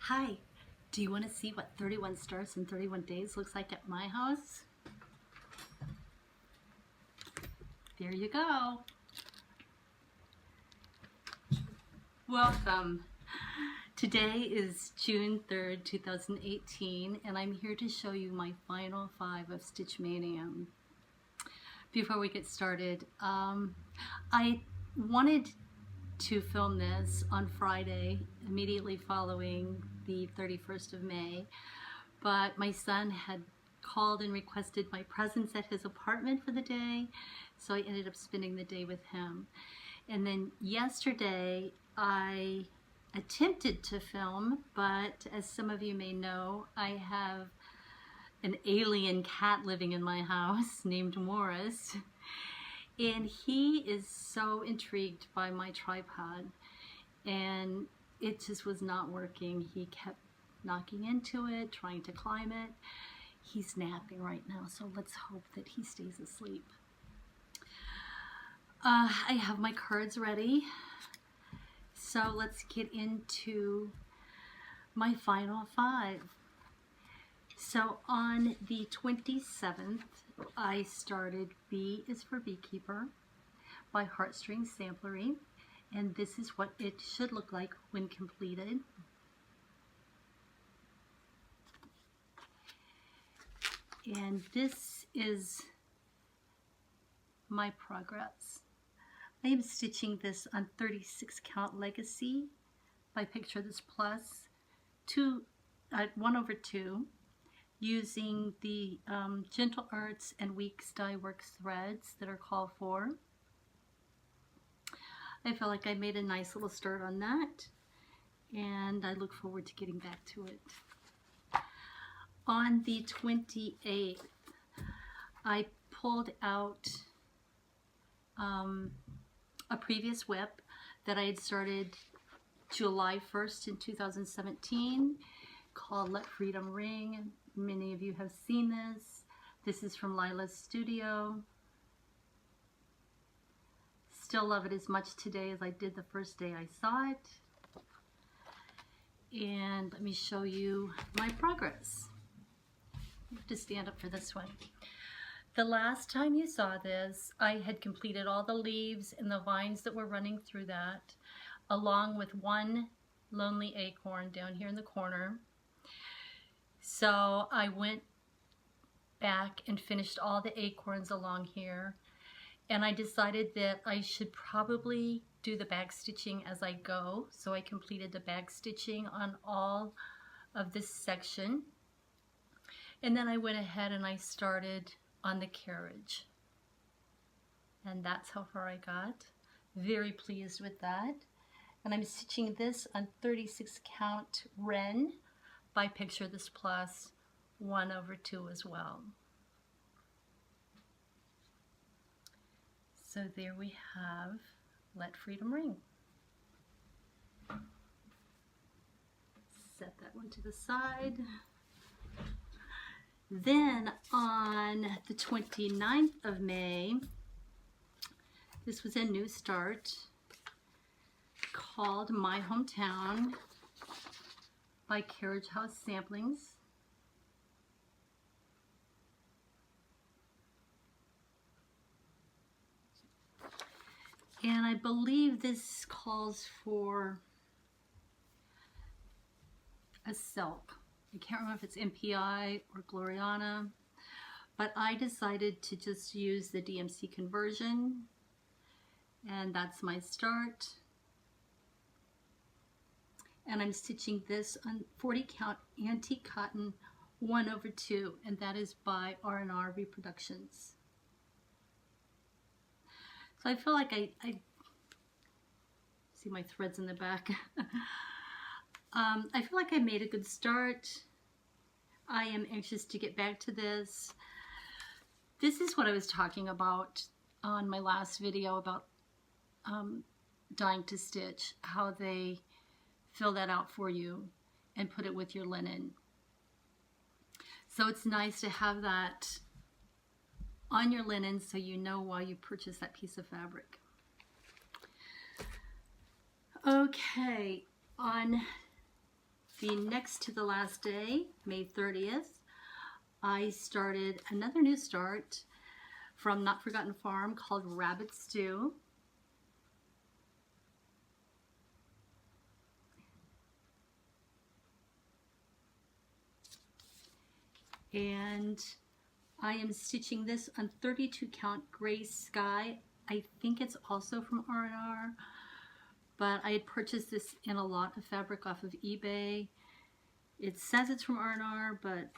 Hi, do you want to see what 31 stars in 31 days looks like at my house? There you go. Welcome. Today is June 3rd, 2018, and I'm here to show you my final 5 of Stitch Mania. Before we get started, I wanted to film this on Friday, immediately following the 31st of May, but my son had called and requested my presence at his apartment for the day, so I ended up spending the day with him. And then yesterday I attempted to film, but as some of you may know, I have an alien cat living in my house named Morris, and he is so intrigued by my tripod, and it just was not working. He kept knocking into it, trying to climb it. He's napping right now, so let's hope that he stays asleep. I have my cards ready, so let's get into my final 5. So on the 27th, I started B is for Beekeeper by Heartstring Samplery, and this is what it should look like when completed. And this is my progress. I am stitching this on 36 count Legacy by Picture This Plus 1/2 using the Gentle Arts and Weeks Dye Works threads that are called for. I feel like I made a nice little start on that, and I look forward to getting back to it. On the 28th, I pulled out a previous WIP that I had started July 1st in 2017 called Let Freedom Ring. Many of you have seen this. This is from Lila's Studio. Still love it as much today as I did the first day I saw it. And let me show you my progress. I have to stand up for this one. The last time you saw this, I had completed all the leaves and the vines that were running through that, along with one lonely acorn down here in the corner. So I went back and finished all the acorns along here, and I decided that I should probably do the back stitching as I go. So I completed the back stitching on all of this section, and then I went ahead and I started on the carriage, and that's how far I got. Very pleased with that. And I'm stitching this on 36 count Wren by Picture This Plus 1/2 as well. So there we have Let Freedom Ring. Set that one to the side. Then on the 29th of May, this was a new start called My Hometown by Carriage House Samplings. And I believe this calls for a silk. I can't remember if it's MPI or Gloriana, but I decided to just use the DMC conversion, and that's my start. And I'm stitching this on 40 count Antique Cotton 1/2, and that is by R&R Reproductions. So I feel like I see my threads in the back. I feel like I made a good start. I am anxious to get back to this. This is what I was talking about on my last video about Dying to Stitch, how they fill that out for you and put it with your linen. So it's nice to have that on your linen so you know why you purchased that piece of fabric. Okay, on the next to the last day, May 30th, I started another new start from Not Forgotten Farm called Rabbit Stew. And I am stitching this on 32 count gray sky. I think it's also from R&R, but I had purchased this in a lot of fabric off of eBay. It says it's from R&R, but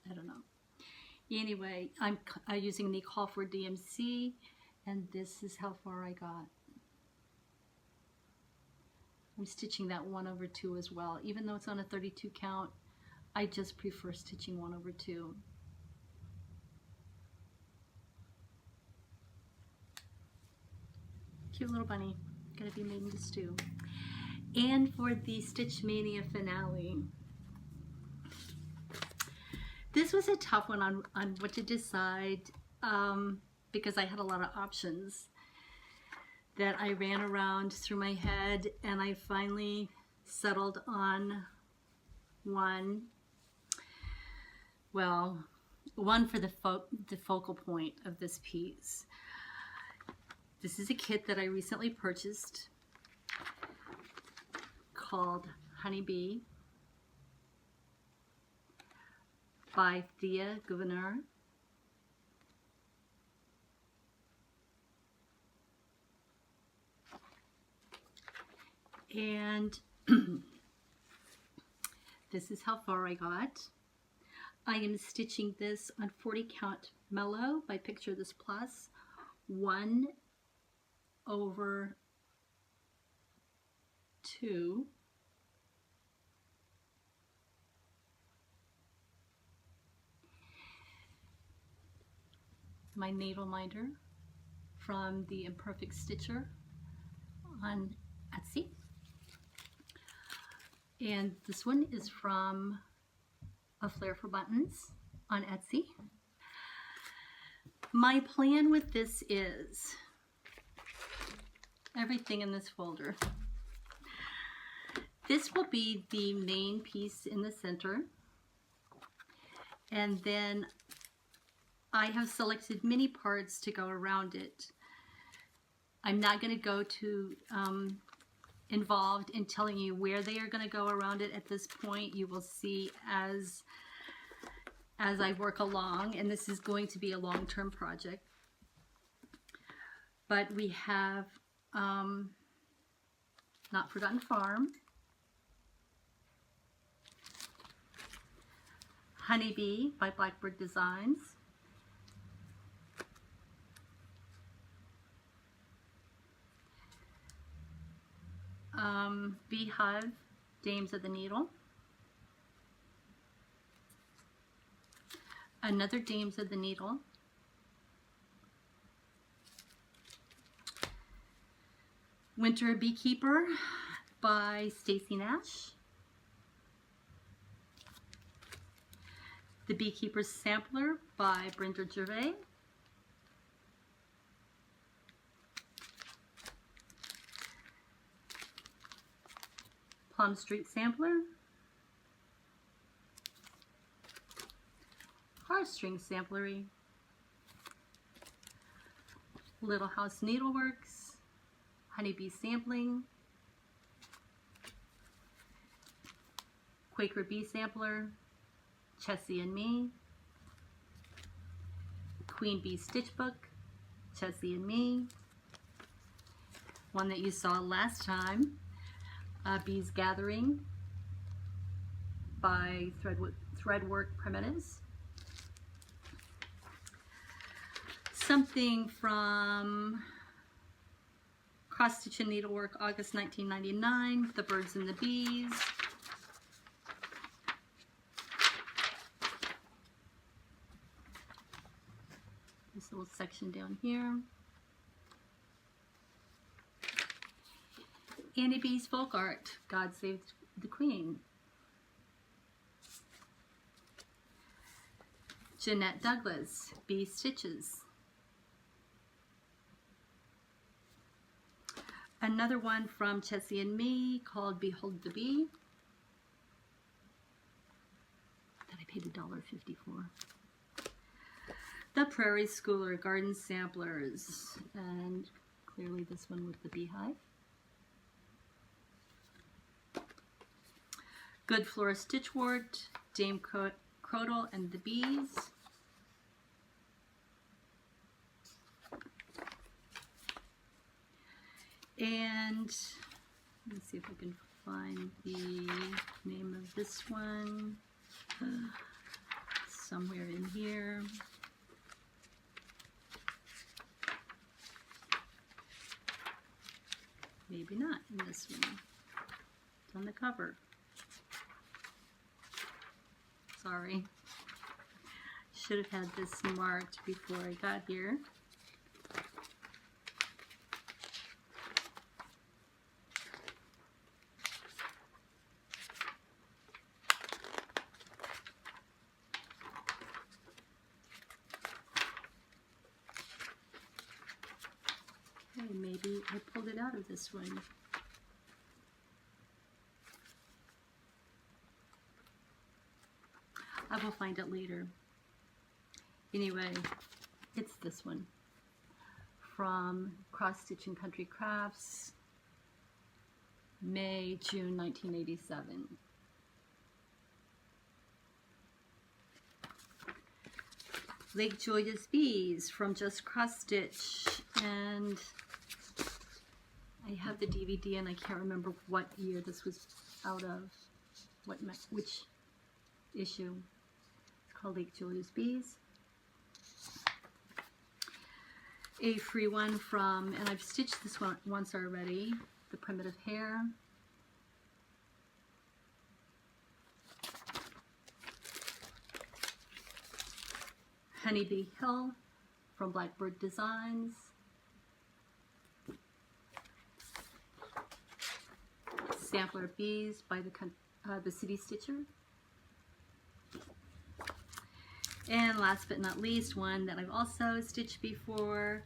I don't know. Anyway, I'm using the Call for DMC, and this is how far I got. I'm stitching that 1/2 as well. Even though it's on a 32 count, I just prefer stitching 1/2. Cute little bunny, gonna be made into stew. And for the Stitch Mania finale, this was a tough one on what to decide because I had a lot of options that I ran around through my head, and I finally settled on one. Well, one for the focal point of this piece. This is a kit that I recently purchased called Honeybee by Thea Gouverneur. And this is how far I got. I am stitching this on 40 count mellow by Picture This Plus, 1/2. My needle minder from the Imperfect Stitcher on Etsy. And this one is from A Flair for Buttons on Etsy. My plan with this is everything in this folder. This will be the main piece in the center. And then I have selected mini parts to go around it. I'm not going to go too involved in telling you where they are going to go around it at this point. You will see as I work along, and this is going to be a long-term project. But we have Not Forgotten Farm, Honeybee by Blackbird Designs, Beehive, Dames of the Needle, another Dames of the Needle, Winter Beekeeper by Stacy Nash, The Beekeeper's Sampler by Brenda Gervais, Plum Street Sampler, Heartstring Samplery, Little House Needleworks, Honeybee Sampling, Quaker Bee Sampler, Chessie and Me, Queen Bee Stitch Book, Chessie and Me, one that you saw last time, Bees Gathering by Threadwork Primitives, something from Cross Stitch and Needlework, August 1999, The Birds and the Bees, this little section down here, Annie B's Folk Art, God Save the Queen, Jeanette Douglas, Bee Stitches, another one from Chessie and Me called Behold the Bee, paid $1.54. The Prairie Schooler Garden Samplers, and clearly this one with the beehive. Good Flora Stitchwort, Dame Crotal and the Bees. And let's see if I can find the name of this one. Somewhere in here. Maybe not in this one. It's on the cover. Sorry. Should have had this marked before I got here. Hey, maybe I pulled it out of this one. I will find it later. Anyway, it's this one from Cross Stitch and Country Crafts, May, June 1987. Lake Joyous Bees from Just Cross Stitch, and I have the DVD and I can't remember what year this was out of, which issue. It's called Lake Joyous Bees. A free one from, and I've stitched this one once already, the Primitive Hare. Honeybee Hill from Blackbird Designs. Sampler Bees by the City Stitcher. And last but not least, one that I've also stitched before,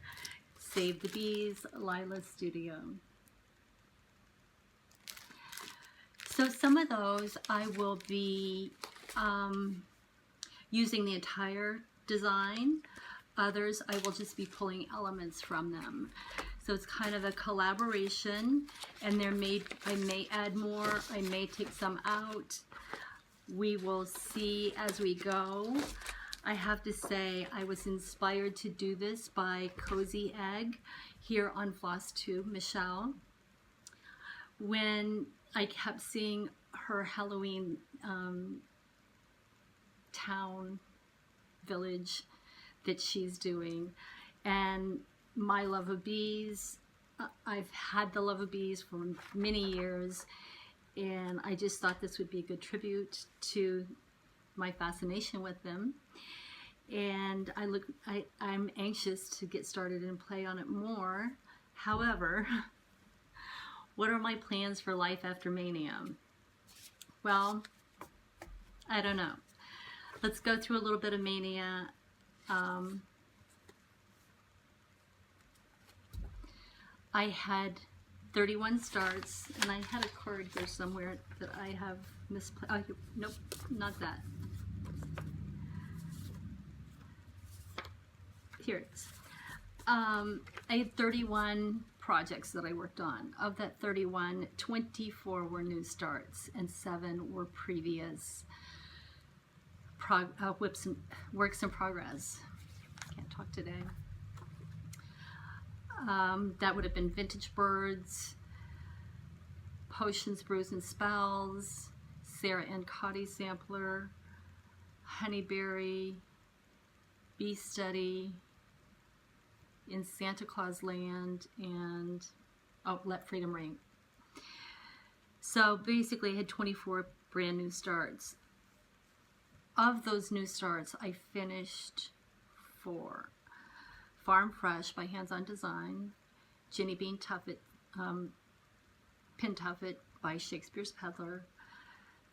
Save the Bees, Lila Studio. So some of those I will be using the entire design. Others I will just be pulling elements from them. So it's kind of a collaboration, and I may add more, I may take some out. We will see as we go. I have to say I was inspired to do this by Cozy Egg here on FlossTube, Michelle. When I kept seeing her Halloween town village that she's doing, and my love of bees, I've had the love of bees for many years, and I just thought this would be a good tribute to my fascination with them. And I'm anxious to get started and play on it more. However, what are my plans for life after Maynia? Well, I don't know. Let's go through a little bit of Maynia. I had 31 starts, and I had a card here somewhere that I have misplaced. Oh, nope, not that. Here it is. I had 31 projects that I worked on. Of that 31, 24 were new starts, and 7 were previous works in progress. Can't talk today. That would have been Vintage Birds, Potions, Brews, and Spells, Sarah and Cotty Sampler, Honeyberry, Bee Study, In Santa Claus Land, and Let Freedom Ring. So basically I had 24 brand new starts. Of those new starts, I finished 4. Farm Fresh by Hands On Design, Jenny Bean Tuffet, Pin Tuffet by Shakespeare's Peddler,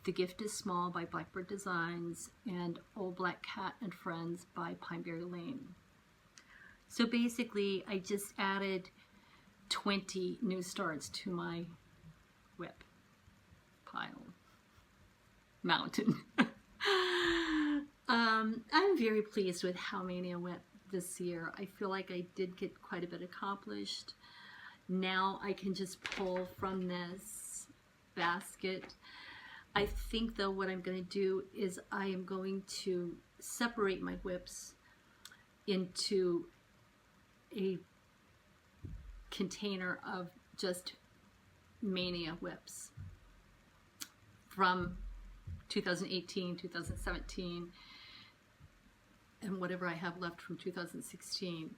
The Gift is Small by Blackbird Designs, and Old Black Cat and Friends by Pineberry Lane. So basically, I just added 20 new starts to my whip pile mountain. I'm very pleased with how Maynia went this year. I feel like I did get quite a bit accomplished. Now I can just pull from this basket. I think though what I'm going to do is I am going to separate my whips into a container of just Maynia whips from 2018, 2017, and whatever I have left from 2016,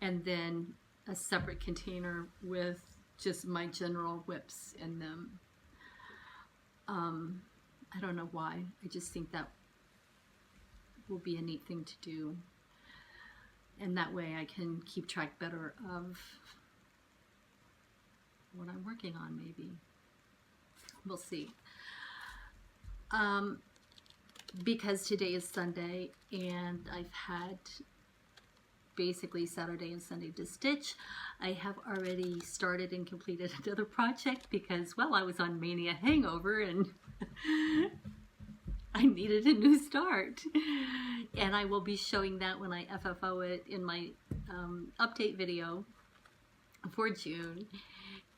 and then a separate container with just my general whips in them. I don't know why. I just think that will be a neat thing to do, and that way I can keep track better of what I'm working on. Maybe we'll see. Because today is Sunday and I've had basically Saturday and Sunday to stitch, I have already started and completed another project because, well, I was on Maynia hangover and I needed a new start. And I will be showing that when I FFO it in my update video for June.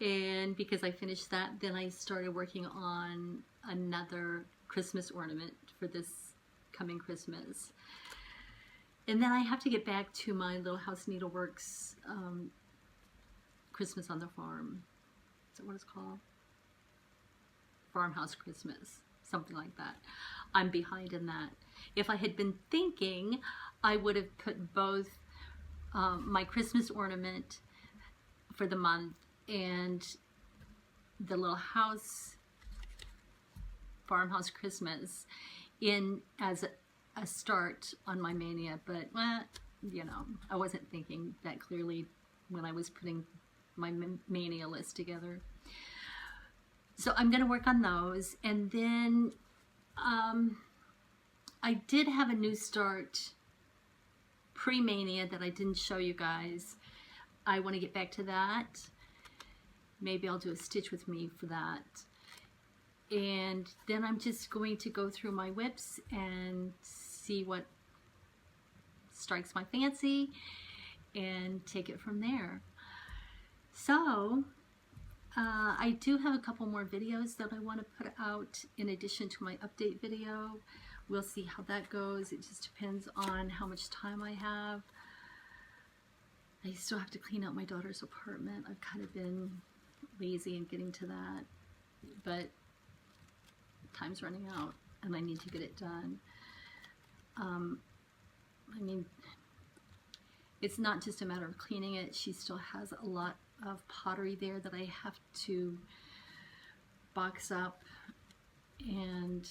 And because I finished that, then I started working on another Christmas ornament for this coming Christmas. And then I have to get back to my Little House Needleworks Christmas on the Farm. Is that what it's called? Farmhouse Christmas, something like that. I'm behind in that. If I had been thinking, I would have put both my Christmas ornament for the month and the Little House Farmhouse Christmas in as a start on my Maynia, but you know, I wasn't thinking that clearly when I was putting my Maynia list together. So I'm going to work on those, and then I did have a new start pre-Maynia that I didn't show you guys. I want to get back to that. Maybe I'll do a stitch with me for that. And then I'm just going to go through my whips and see what strikes my fancy and take it from there. So I do have a couple more videos that I want to put out in addition to my update video. We'll see how that goes. It just depends on how much time I have. I still have to clean out my daughter's apartment. I've kind of been lazy in getting to that, but time's running out and I need to get it done. I mean, it's not just a matter of cleaning it. She still has a lot of pottery there that I have to box up, and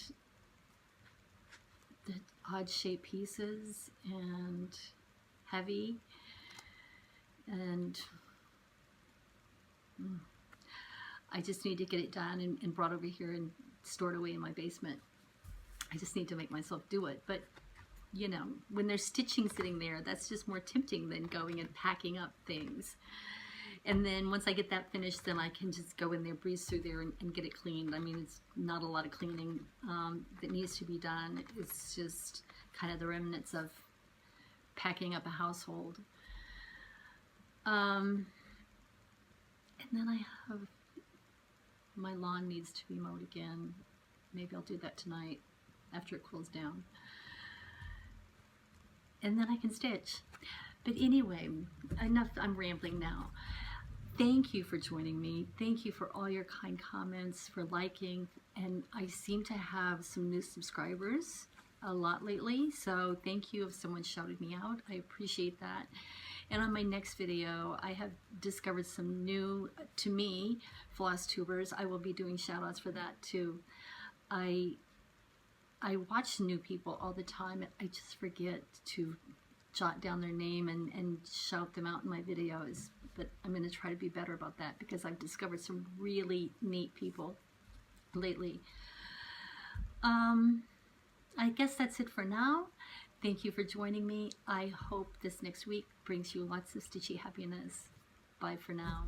the odd shaped pieces and heavy, and I just need to get it done and brought over here and stored away in my basement. I just need to make myself do it. But you know, when there's stitching sitting there, that's just more tempting than going and packing up things. And then once I get that finished, then I can just go in there, breeze through there and get it cleaned. I mean, it's not a lot of cleaning that needs to be done. It's just kind of the remnants of packing up a household. And then I have, my lawn needs to be mowed again. Maybe I'll do that tonight after it cools down. And then I can stitch. But anyway, enough, I'm rambling now. Thank you for joining me. Thank you for all your kind comments, for liking, and I seem to have some new subscribers a lot lately, so thank you if someone shouted me out. I appreciate that. And on my next video, I have discovered some new, to me, FlossTubers. I will be doing shout outs for that too. I watch new people all the time. I just forget to jot down their name and shout them out in my videos. But I'm going to try to be better about that because I've discovered some really neat people lately. I guess that's it for now. Thank you for joining me. I hope this next week brings you lots of stitchy happiness. Bye for now.